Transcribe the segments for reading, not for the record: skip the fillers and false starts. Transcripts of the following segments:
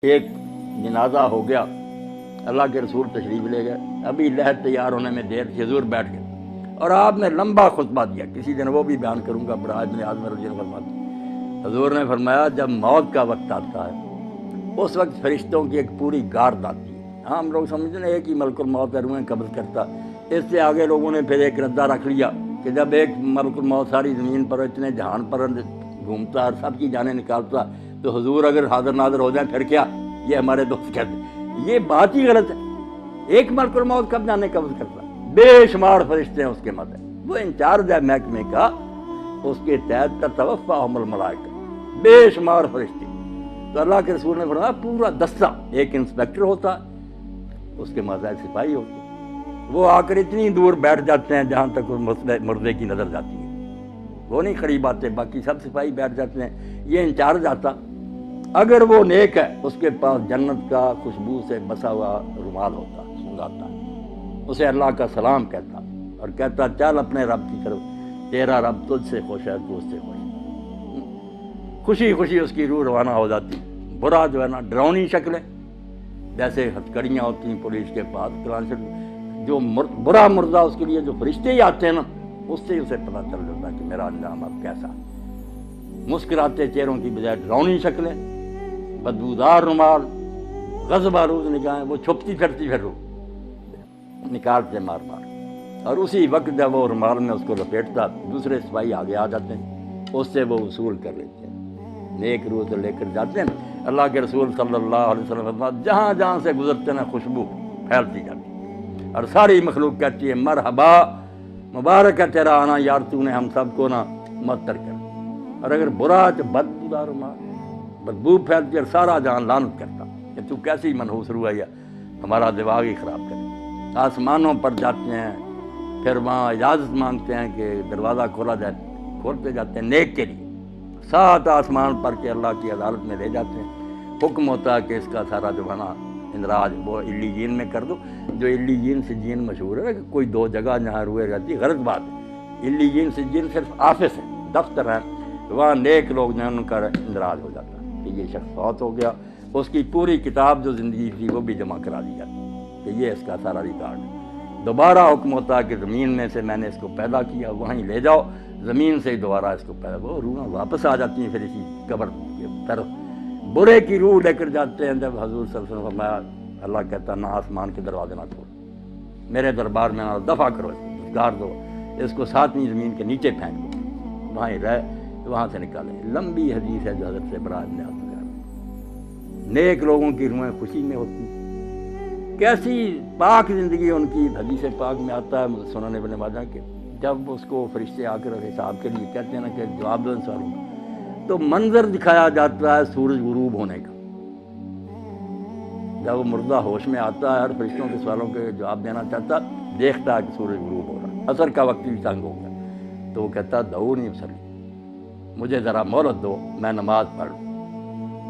ایک جنازہ ہو گیا، اللہ کے رسول تشریف لے گئے، ابھی لہر تیار ہونے میں دیر تھی، حضور بیٹھ گئے اور آپ نے لمبا خطبہ دیا، کسی دن وہ بھی بیان کروں گا، بڑا ابن اعظم رضی اللہ عنہ۔ حضور نے فرمایا جب موت کا وقت آتا ہے اس وقت فرشتوں کی ایک پوری گارد آتی ہے۔ ہم لوگ سمجھتے ہیں ایک ہی ملک الموت ہے، روحیں قبض کرتا، اس سے آگے لوگوں نے پھر ایک ردہ رکھ لیا کہ جب ایک ملک الموت ساری زمین پر اتنے جہان پر گھومتا اور سب کی جانیں نکالتا تو حضور اگر حاضر ناظر ہو جائیں پھر کیا؟ یہ ہمارے دوست کہتے ہیں یہ بات ہی غلط ہے۔ ایک ملک الموت کب جانے قبض کرتا، بے شمار فرشتے ہیں اس کے مت، وہ انچارج ہے محکمے کا، اس کے تحت تتوفاہم الملائکہ، بے شمار فرشتے۔ تو اللہ کے رسول نے فرمایا پورا دستہ، ایک انسپیکٹر ہوتا اس کے ماتحت سپاہی ہوتے، وہ آ کر اتنی دور بیٹھ جاتے ہیں جہاں تک مردے کی نظر جاتی ہے، وہ نہیں قریب آتے، باقی سب سپاہی بیٹھ جاتے ہیں۔ یہ انچارج آتا، اگر وہ نیک ہے اس کے پاس جنت کا خوشبو سے بسا ہوا رومال ہوتا، سنگاتا، اسے اللہ کا سلام کہتا اور کہتا چل اپنے رب کی طرف، تیرا رب تجھ سے خوش ہے، تو اس سے خوش ہے۔ خوشی خوشی اس کی روح روانہ ہو جاتی۔ برا جو ہے نا ڈراؤنی شکلیں، جیسے ہتھکڑیاں ہوتی ہیں پولیس کے پاس، جو برا مردہ اس کے لیے جو فرشتے ہی آتے ہیں نا، اس سے اسے پتہ چل جاتا کہ میرا انجام اب کیسا ہے۔ مسکراتے چہروں کی بجائے ڈراؤنی شکلیں، بدبودار رومال، غضب آلود نگاہیں، وہ چھپتی پھرتی پھر روح نکالتے مار مار، اور اسی وقت جب وہ رومال میں اس کو لپیٹتا دوسرے سپاہی آگے آ جاتے ہیں، اس سے وہ وصول کر لیتے ہیں، نیک روح سے لے کر جاتے ہیں۔ اللہ کے رسول صلی اللہ علیہ وسلم جہاں جہاں سے گزرتے ہیں خوشبو پھیلتی جاتی ہے اور ساری مخلوق کہتی ہے مرحبا، مبارک ہے تیرا آنا یار، تو نے ہم سب کو نا معطر کر۔ اور اگر برا تو بدبودار رومال، بدبو پھیلتی اور سارا جہان لعنت کرتا کہ تو کیسی منحوس روح ہے، ہمارا دماغ ہی خراب کرے۔ آسمانوں پر جاتے ہیں، پھر وہاں اجازت مانگتے ہیں کہ دروازہ کھولا جائے، کھولتے جاتے ہیں نیک کے لیے، 7 آسمان پر کے اللہ کی عدالت میں لے جاتے ہیں۔ حکم ہوتا ہے کہ اس کا سارا جو ہے نا اندراج وہ علیین میں کر دو، جو علیین سجین مشہور ہے کہ کوئی 2 جگہ جہاں روئے رہتی، غلط بات ہے۔ علیین سجین صرف آفس ہے، دفتر ہے، وہاں نیک لوگ جو ہیں ان کا اندراج ہو جاتا ہے کہ یہ شخص فوت ہو گیا، اس کی پوری کتاب جو زندگی تھی وہ بھی جمع کرا دی جاتی کہ یہ اس کا سارا ریکارڈ ہے۔ دوبارہ حکم ہوتا ہے کہ زمین میں سے میں نے اس کو پیدا کیا، وہیں لے جاؤ، زمین سے ہی دوبارہ اس کو پیدا، وہ روحیں واپس آ جاتی ہیں پھر اسی قبر کی طرف۔ برے کی روح لے کر جاتے ہیں، جب حضور صلی اللہ علیہ وسلم فرمایا، اللہ کہتا نہ آسمان کے دروازے نہ کھول، میرے دربار میں نہ، دفع کرو اس کو، گار دو، اس کو 7ویں زمین کے نیچے پھینک دو، وہاں ہی رہ، وہاں سے نکالیں۔ لمبی حدیث ہے جو حضرت سے برا ابن عازب۔ نیک لوگوں کی روحیں خوشی میں ہوتی، کیسی پاک زندگی ان کی۔ حدیث پاک میں آتا ہے سنن ابن ماجہ کہ جب اس کو فرشتے آ کر حساب کے لیے کہتے ہیں نا کہ جواب دو ان سوالوں کا، تو منظر دکھایا جاتا ہے سورج غروب ہونے کا۔ جب وہ مردہ ہوش میں آتا ہے اور فرشتوں کے سوالوں کے جواب دینا چاہتا، دیکھتا ہے کہ سورج غروب ہو رہا ہے، عصر کا وقت بھی تنگ ہو گیا، تو وہ کہتا دعونی اصلی، مجھے ذرا مہلت دو میں نماز پڑھ لوں۔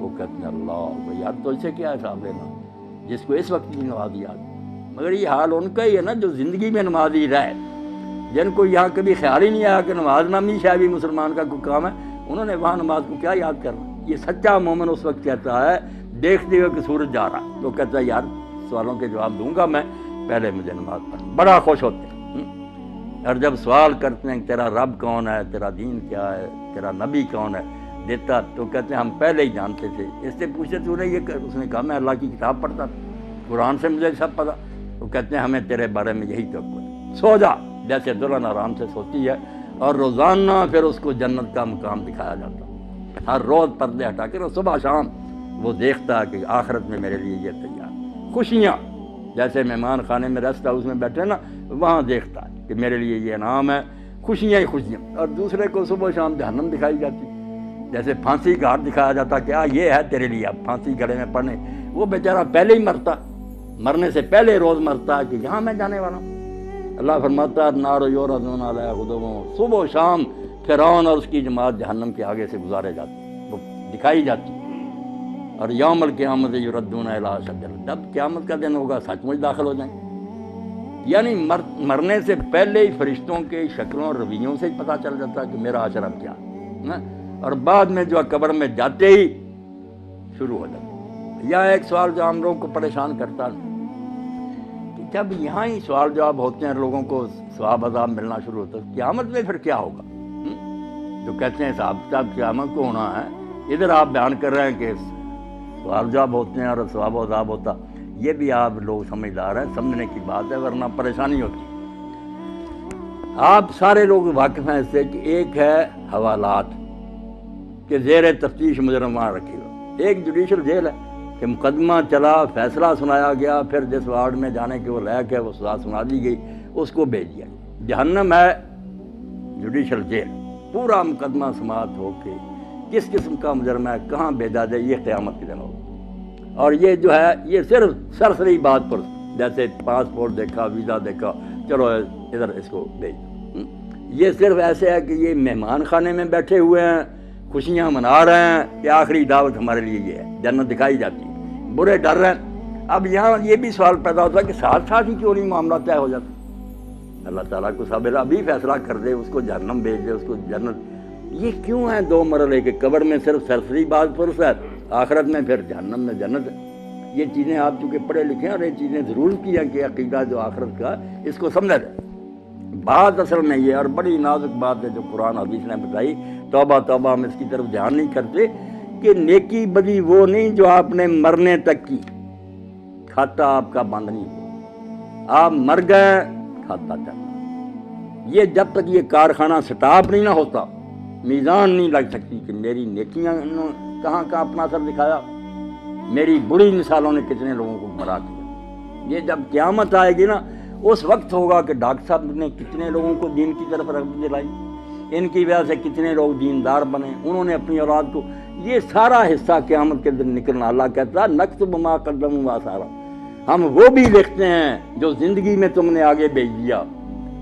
وہ کہتے ہیں اللہ یار تو اسے کیا حساب لینا جس کو اس وقت کی نماز یاد، مگر یہ حال ان کا ہی ہے نا جو زندگی میں نمازی رہے، جن کو یہاں کبھی خیال ہی نہیں آیا کہ نماز نامی شاید بھی مسلمان کا کوئی کام ہے، انہوں نے وہاں نماز کو کیا یاد کرنا۔ یہ سچا مومن اس وقت کہتا ہے دیکھتے ہوئے کہ سورج جا رہا، تو کہتا ہے یار سوالوں کے جواب دوں گا میں، پہلے مجھے نماز پڑھ، بڑا خوش ہوتے ہیں۔ اور جب سوال کرتے ہیں تیرا رب کون ہے، تیرا دین کیا ہے، تیرا نبی کون ہے، دیتا تو کہتے ہیں ہم پہلے ہی جانتے تھے، اس سے پوچھتے تو نے یہ، اس نے کہا میں اللہ کی کتاب پڑھتا تھا، قرآن سے مجھے سب پتا۔ وہ کہتے ہیں ہمیں تیرے بارے میں یہی توقع، سو جا، جیسے دلہن آرام سے سوتی ہے، اور روزانہ پھر اس کو جنت کا مقام دکھایا جاتا، ہر روز پردے ہٹا کر صبح شام وہ دیکھتا ہے کہ آخرت میں میرے لیے یہ تیار، خوشیاں جیسے مہمان خانے میں ریسٹ ہاؤس میں بیٹھے نا، وہاں دیکھتا ہے کہ میرے لیے یہ انعام ہے، خوشیاں ہی خوشیاں۔ اور دوسرے کو صبح شام جہنم دکھائی جاتی، جیسے پھانسی کا ہاتھ دکھایا جاتا کہ یہ ہے تیرے لیے، اب پھانسی گلے میں پڑنے، وہ بیچارہ پہلے ہی مرتا، مرنے سے پہلے روز مرتا ہے کہ یہاں میں جانے والا ہوں۔ اللہ فرماتا ہے نار یعرضون علیہا غدوا، صبح و شام فرعون اور اس کی جماعت جہنم کے آگے سے گزارے جاتے، وہ دکھائی جاتی۔ اور یوم القیامت یردون الی اشد، جب قیامت کا دن ہوگا سچ مچ داخل ہو جائیں، یعنی مرنے سے پہلے ہی فرشتوں کے شکلوں اور رویوں سے ہی پتہ چل جاتا کہ میرا حشر اب کیا ہے، اور بعد میں جو قبر میں جاتے ہی شروع ہو جاتا یا ایک سوال جو ہم لوگوں کو پریشان کرتا ہے کہ جب یہاں ہی سوال جواب ہوتے ہیں لوگوں کو ثواب عذاب ملنا شروع ہوتا ہے، قیامت میں پھر کیا ہوگا؟ جو کہتے ہیں صاحب صاحب قیامت کو ہونا ہے، ادھر آپ بیان کر رہے ہیں کہ سوال جواب ہوتے ہیں اور ثواب و عذاب ہوتا، یہ بھی آپ لوگ سمجھدار ہیں، سمجھنے کی بات ہے، ورنہ پریشانی ہوتی ہے۔ آپ سارے لوگ واقف ہیں اس سے کہ ایک ہے حوالات کہ زیر تفتیش مجرم وہاں رکھے گا، ایک جوڈیشل جیل ہے کہ مقدمہ چلا، فیصلہ سنایا گیا، پھر جس وارڈ میں جانے کے وہ لائق ہے وہ سزا سنا دی گئی، اس کو بھیج دیا۔ جہنم ہے جوڈیشل جیل، پورا مقدمہ سماعت ہو کے کس قسم کا مجرم ہے کہاں بھیجا جائے، یہ قیامت کے دن ہوگا۔ اور یہ جو ہے یہ صرف سرسری بات پر، جیسے پاسپورٹ دیکھا، ویزا دیکھا، چلو ادھر اس کو بھیج دو، یہ صرف ایسے ہے کہ یہ مہمان خانے میں بیٹھے ہوئے ہیں، خوشیاں منا رہے ہیں کہ آخری دعوت ہمارے لیے یہ ہے، جنت دکھائی جاتی ہے، برے ڈر رہے ہیں۔ اب یہاں یہ بھی سوال پیدا ہوتا ہے کہ ساتھ ساتھ ہی کیوں نہیں معاملہ طے ہو جاتا؟ اللہ تعالیٰ کو صابر ابھی فیصلہ کر دے، اس کو جہنم بھیج دے، اس کو جنت۔ یہ کیوں ہے دو مرحلے کے؟ قبر میں صرف سرسری بات پرس ہے، آخرت میں پھر جہنم میں جنت ہے۔ یہ چیزیں آپ چونکہ پڑھے لکھے ہیں اور یہ چیزیں ضرور کی ہیں کہ عقیدہ جو آخرت کا اس کو سمجھا جائے۔ بات اصل میں یہ اور بڑی نازک بات ہے جو قرآن حدیث نے بتائی، توبہ توبہ ہم اس کی طرف دھیان نہیں کرتے کہ نیکی بدی وہ نہیں جو آپ نے مرنے تک کی، کھاتا آپ کا بند نہیں ہوا، آپ مر گئے کھاتا چلتا۔ یہ جب تک یہ کارخانہ سٹاپ نہیں نہ ہوتا، میزان نہیں لگ سکتی کہ میری نیکیاں کہاں کہاں اپنا اثر دکھایا، میری بری مثالوں نے کتنے لوگوں کو گمراہ کیا۔ یہ جب قیامت آئے گی نا، اس وقت ہوگا کہ ڈاکٹر صاحب نے کتنے لوگوں کو دین کی طرف رغبت دلائی، ان کی وجہ سے کتنے لوگ دیندار بنے، انہوں نے اپنی اولاد کو، یہ سارا حصہ قیامت کے دن نکلنا۔ اللہ کہتا ہے نکتب ما قدموا وآثارا، ہم وہ بھی لکھتے ہیں جو زندگی میں تم نے آگے بھیج دیا،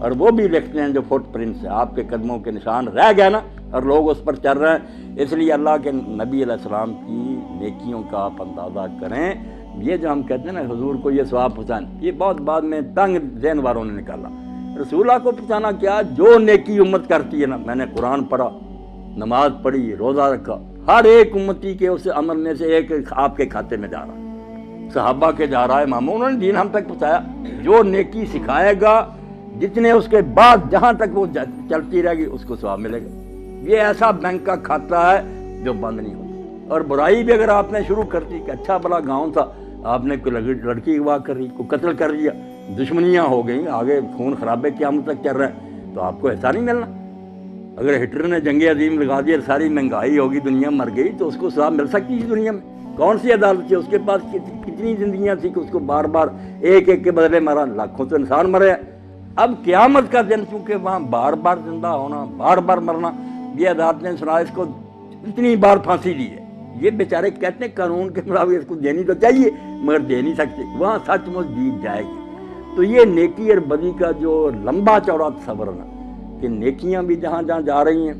اور وہ بھی لکھتے ہیں جو فٹ پرنٹس ہیں، آپ کے قدموں کے نشان رہ گئے نا، اور لوگ اس پر چل رہے ہیں۔ اس لیے اللہ کے نبی علیہ السلام کی نیکیوں کا آپ اندازہ کریں۔ یہ جو ہم کہتے ہیں نا حضور کو یہ ثواب پہنچانا، یہ بہت بعد میں تنگ ذہن والوں نے نکالا۔ رسول اللہ کو پہنچانا کیا؟ جو نیکی امت کرتی ہے نا، میں نے قرآن پڑھا، نماز پڑھی، روزہ رکھا، ہر ایک امتی کے اس عمل میں سے ایک آپ کے کھاتے میں جا رہا ہے، صحابہ کے جا رہا ہے، اماموں، انہوں نے دین ہم تک پہنچایا۔ جو نیکی سکھائے گا، جتنے اس کے بعد جہاں تک وہ چلتی رہے گی اس کو ثواب ملے گا۔ یہ ایسا بینک کا کھاتا ہے جو بند نہیں ہوتا۔ اور برائی بھی اگر آپ نے شروع کر دی کہ اچھا بڑا گاؤں تھا، آپ نے کوئی لڑکی اغوا کر دی، کوئی قتل کر دیا، دشمنیاں ہو گئیں، آگے خون خرابے قیامت تک چل رہے ہیں، تو آپ کو حصہ نہیں ملنا۔ اگر ہٹلر نے جنگ عظیم لگا دی اور ساری مہنگائی ہوگی، دنیا مر گئی، تو اس کو سزا مل سکتی تھی دنیا میں؟ کون سی عدالت تھی؟ اس کے پاس کتنی زندگیاں تھیں کہ اس کو بار بار ایک ایک کے بدلے مارا، لاکھوں تو انسان مرے ہیں۔ اب قیامت کا دن چونکہ وہاں بار بار زندہ ہونا، بار بار مرنا، یہ عدالت نے سنا، اس کو اتنی بار پھانسی دی ہے۔ یہ بیچارے کہتے ہیں قانون کے مطابق اس کو دینی تو چاہیے مگر دے نہیں سکتے، وہاں سچ مچ جیت جائے گی۔ تو یہ نیکی اور بدی کا جو لمبا چوڑا تصور ہے کہ نیکیاں بھی جہاں جہاں جا رہی ہیں،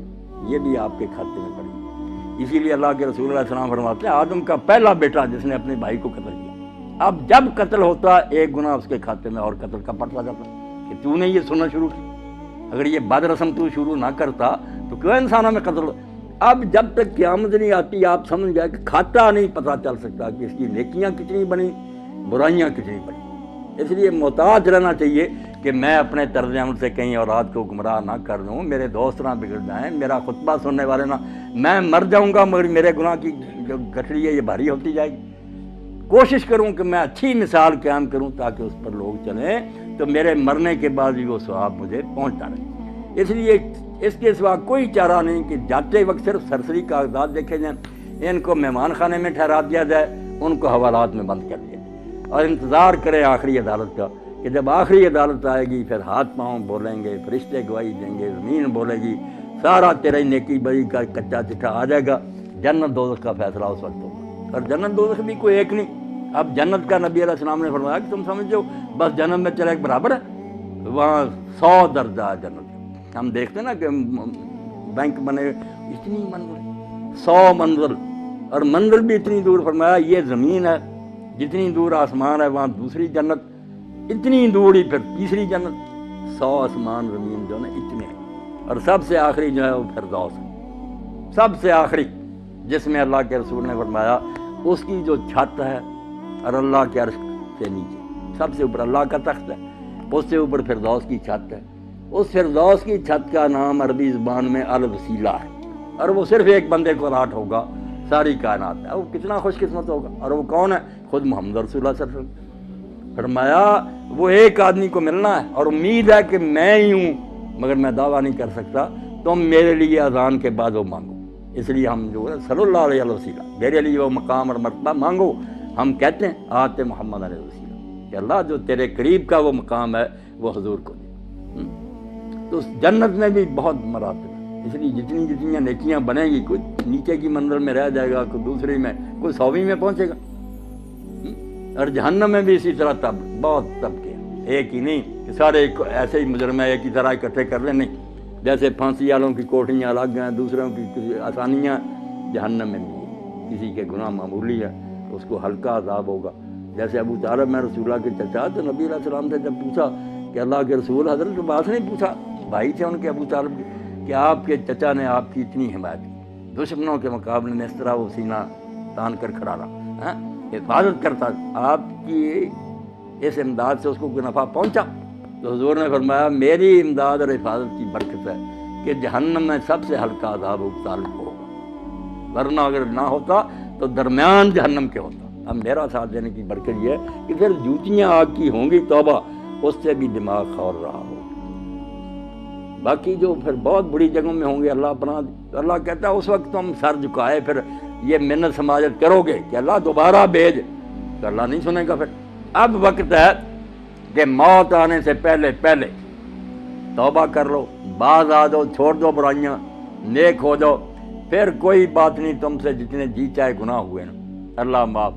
یہ بھی آپ کے کھاتے میں پڑی۔ اسی لیے اللہ کے رسول علیہ السلام فرماتے ہیں آدم کا پہلا بیٹا جس نے اپنے بھائی کو قتل کیا، اب جب قتل ہوتا ایک گناہ اس کے کھاتے میں اور قتل کا پڑتا جاتا کہ تو نے یہ سننا شروع کی۔ اگر یہ بد رسم تو شروع نہ کرتا تو کیوں انسانوں میں قتل؟ اب جب تک قیامت نہیں آتی آپ سمجھ گئے کہ کھاتا نہیں پتہ چل سکتا کہ اس کی نیکیاں کتنی بنی، برائیاں کتنی بنی۔ اس لیے محتاط رہنا چاہیے کہ میں اپنے طرز عمل سے کہیں اولاد کو گمراہ نہ کر دوں، میرے دوست نہ بگڑ جائیں، میرا خطبہ سننے والے نہ، میں مر جاؤں گا مگر میرے گناہ کی جو گٹھڑی ہے یہ بھاری ہوتی جائے گی۔ کوشش کروں کہ میں اچھی مثال قائم کروں تاکہ اس پر لوگ چلیں، تو میرے مرنے کے بعد بھی وہ ثواب مجھے پہنچتا رہے۔ اس لیے اس کے سوا کوئی چارہ نہیں کہ جاتے وقت صرف سرسری کاغذات دیکھے جائیں، ان کو مہمان خانے میں ٹھہرا دیا جائے، ان کو حوالات میں بند کر دیا جائے، اور انتظار کریں آخری عدالت کا کہ جب آخری عدالت آئے گی پھر ہاتھ پاؤں بولیں گے، فرشتے گواہی دیں گے، زمین بولے گی، سارا تیرے نیکی بری کا کچا چٹھا آ جائے گا، جنت دوزخ کا فیصلہ اس وقت ہوگا۔ اور جنت دوزخ بھی کوئی ایک نہیں، اب جنت کا نبی علیہ السلام نے فرمایا کہ تم سمجھو بس جنت میں چلے ایک برابر ہے، وہاں 100 درجہ جنت۔ ہم دیکھتے ہیں نا کہ بینک بنے اتنی منزل، 100 منزل، اور منزل بھی اتنی دور، فرمایا یہ زمین ہے جتنی دور آسمان ہے وہاں دوسری جنت، اتنی دور ہی پھر تیسری جنت، 100 آسمان زمین جو ہے اتنے ہیں، اور سب سے آخری جو ہے وہ فردوس ہے، سب سے آخری، جس میں اللہ کے رسول نے فرمایا اس کی جو چھت ہے اور اللہ کے عرش سے نیچے سب سے اوپر اللہ کا تخت ہے، اس سے اوپر فردوس کی چھت ہے. اس فردوس کی چھت کا نام عربی زبان میں الوسیلہ ہے، اور وہ صرف ایک بندے کو الاٹ ہوگا ساری کائنات میں. وہ کتنا خوش قسمت ہوگا، اور وہ کون ہے؟ خود محمد رسول اللہ صلی اللہ علیہ وسلم. فرمایا وہ ایک آدمی کو ملنا ہے، اور امید ہے کہ میں ہی ہوں، مگر میں دعویٰ نہیں کر سکتا. تم میرے لیے اذان کے بعد وہ مانگو. اس لیے ہم جو ہے صلی اللہ علیہ وسیلہ، میرے لیے وہ مقام اور مرتبہ مانگو. ہم کہتے ہیں آتے محمد علیہ وسیلہ، کہ اللہ جو تیرے قریب کا وہ مقام ہے وہ حضور کو دے. تو اس جنت میں بھی بہت مراتب ہے، اس لیے جتنی جتنی نیکیاں بنیں گی، کوئی نیچے کی منزل میں رہ جائے گا، کوئی دوسری میں، کوئی 100ویں میں پہنچے گا. اور جہنم میں بھی اسی طرح بہت طبقے ہیں، ایک ہی نہیں کہ سارے ایسے ہی مجرم ایک ہی طرح اکٹھے کر لیں. نہیں، جیسے پھانسی والوں کی کوٹھیاں الگ ہیں، دوسروں کی آسانیاں، جہنم میں بھی کسی کے گناہ معمولی ہے اس کو ہلکا عذاب ہوگا. جیسے ابو طالب میں رسول اللہ کے چچا، تو نبی علیہ السلام سے جب پوچھا کہ اللہ کے رسول، حضرت عباس نے پوچھا، بھائی تھے ان کے ابو طالب کے، کہ آپ کے چچا نے آپ کی اتنی حمایت کی، دشمنوں کے مقابلے میں اس طرح وہ سینہ تان کر کھڑا رہا، حفاظت کرتا، آپ کی اس امداد سے اس کو کوئی نفع پہنچا؟ تو حضور نے فرمایا میری امداد اور حفاظت کی برکت ہے کہ جہنم میں سب سے ہلکا عذاب ابو طالب کو ہوگا، ورنہ اگر نہ ہوتا تو درمیان جہنم کے ہوتا. اب میرا ساتھ دینے کی برکت یہ ہے کہ پھر جوتیاں آگ کی ہوں گی، توبہ، اس سے بھی دماغ خور رہا ہو. باقی جو پھر بہت بڑی جگہوں میں ہوں گے، اللہ پناہ. اللہ کہتا ہے اس وقت تم سر جھکائے پھر یہ منت سماجت کرو گے کہ اللہ دوبارہ بھیج، تو اللہ نہیں سنے گا. پھر اب وقت ہے کہ موت آنے سے پہلے پہلے توبہ کر لو، باز آ جاؤ، چھوڑ دو برائیاں، نیک ہو جاؤ. پھر کوئی بات نہیں، تم سے جتنے جی چاہے گناہ ہوئے نا اللہ معاف